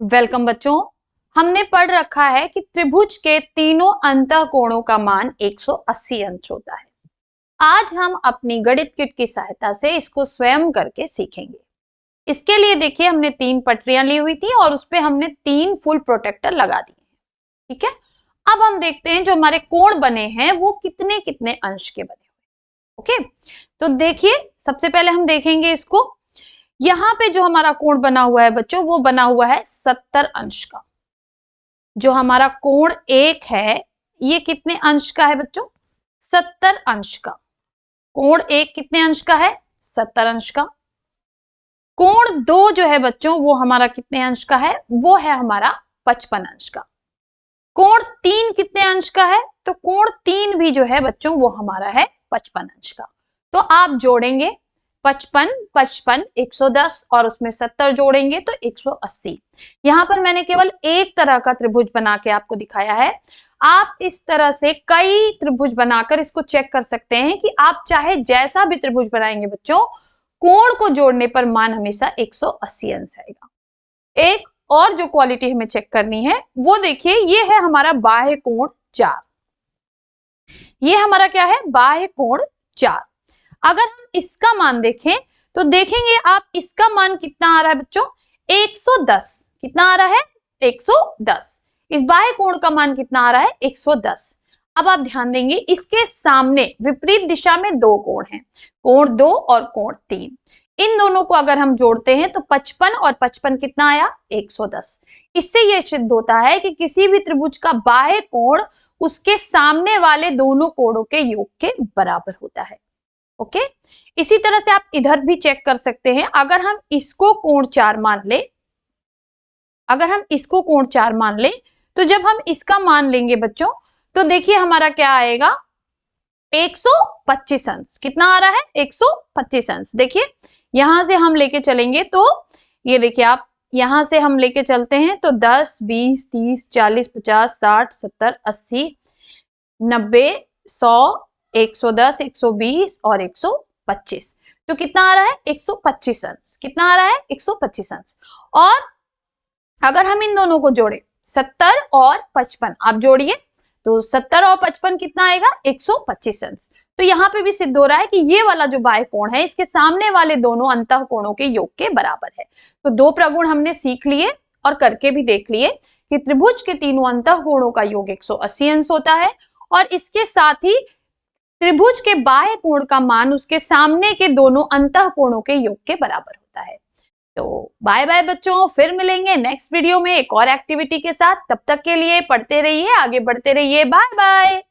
Welcome बच्चों। हमने पढ़ रखा है कि त्रिभुज के तीनों अंतःकोणों का मान 180 अंश होता है। आज हम अपनी गणित किट की सहायता से इसको स्वयं करके सीखेंगे। इसके लिए देखिए हमने 3 पटरियां ली हुई थी और उस पे हमने 3 फुल प्रोटेक्टर लगा दिए। ठीक है, अब हम देखते हैं जो हमारे कोण बने हैं वो कितने कितने अंश के बने हुए। ओके, तो देखिए सबसे पहले हम देखेंगे इसको। यहां पे जो हमारा कोण बना हुआ है बच्चों वो बना हुआ है 70 अंश का। जो हमारा कोण 1 है ये कितने अंश का है बच्चों? 70 अंश का। कोण 1 कितने अंश का है? 70 अंश का। कोण 2 जो है बच्चों वो हमारा कितने अंश का है? वो है हमारा 55 अंश का। कोण 3 कितने अंश का है? तो कोण 3 भी जो है बच्चों वो हमारा है 55 अंश का। तो आप जोड़ेंगे 55, 55, 110 और उसमें 70 जोड़ेंगे तो 180। यहां पर मैंने केवल एक तरह का त्रिभुज बना के आपको दिखाया है। आप इस तरह से कई त्रिभुज बनाकर इसको चेक कर सकते हैं कि आप चाहे जैसा भी त्रिभुज बनाएंगे बच्चों, कोण को जोड़ने पर मान हमेशा 180 अंश आएगा। एक और जो क्वालिटी हमें चेक करनी है वो देखिए, ये है हमारा बाह्य कोण 4। ये हमारा क्या है? बाह्य कोण 4। अगर हम इसका मान देखें तो देखेंगे आप इसका मान कितना आ रहा है बच्चों? 110। कितना आ रहा है? 110। इस बाह्य कोण का मान कितना आ रहा है? 110। अब आप ध्यान देंगे इसके सामने विपरीत दिशा में 2 कोण हैं, कोण 2 और कोण 3। इन दोनों को अगर हम जोड़ते हैं तो 55 और 55 कितना आया? 110। इससे यह सिद्ध होता है कि किसी भी त्रिभुज का बाह्य कोण उसके सामने वाले दोनों कोणों के योग के बराबर होता है। ओके, इसी तरह से आप इधर भी चेक कर सकते हैं। अगर हम इसको कोण 4 मान ले, अगर हम इसको कोण 4 मान ले तो जब हम इसका मान लेंगे बच्चों तो देखिए हमारा क्या आएगा? 125 अंश। कितना आ रहा है? 125 अंश। देखिए यहां से हम लेके चलेंगे तो ये देखिए, आप यहां से हम लेके चलते हैं तो 10, 20, 30, 40, 50, 60, 70, 80, 90, 100, 110, 120 और 125। तो कितना आ रहा है? 125 अंश। कितना आ रहा है? 125 अंश। और अगर हम इन दोनों को जोड़े 70 और 55, आप जोड़िए तो 70 और 55 कितना आएगा? 125 अंश। तो यहाँ पे भी सिद्ध हो रहा है कि ये वाला जो बाह्य कोण है इसके सामने वाले दोनों अंतःकोणों के योग के बराबर है। तो 2 प्रगुण हमने सीख लिए और करके भी देख लिए कि त्रिभुज के तीनों अंतःकोणों का योग 180 अंश होता है और इसके साथ ही त्रिभुज के बाह्य कोण का मान उसके सामने के दोनों अंतःकोणों के योग के बराबर होता है। तो बाय बाय बच्चों, फिर मिलेंगे नेक्स्ट वीडियो में एक और एक्टिविटी के साथ। तब तक के लिए पढ़ते रहिए, आगे बढ़ते रहिए। Bye bye.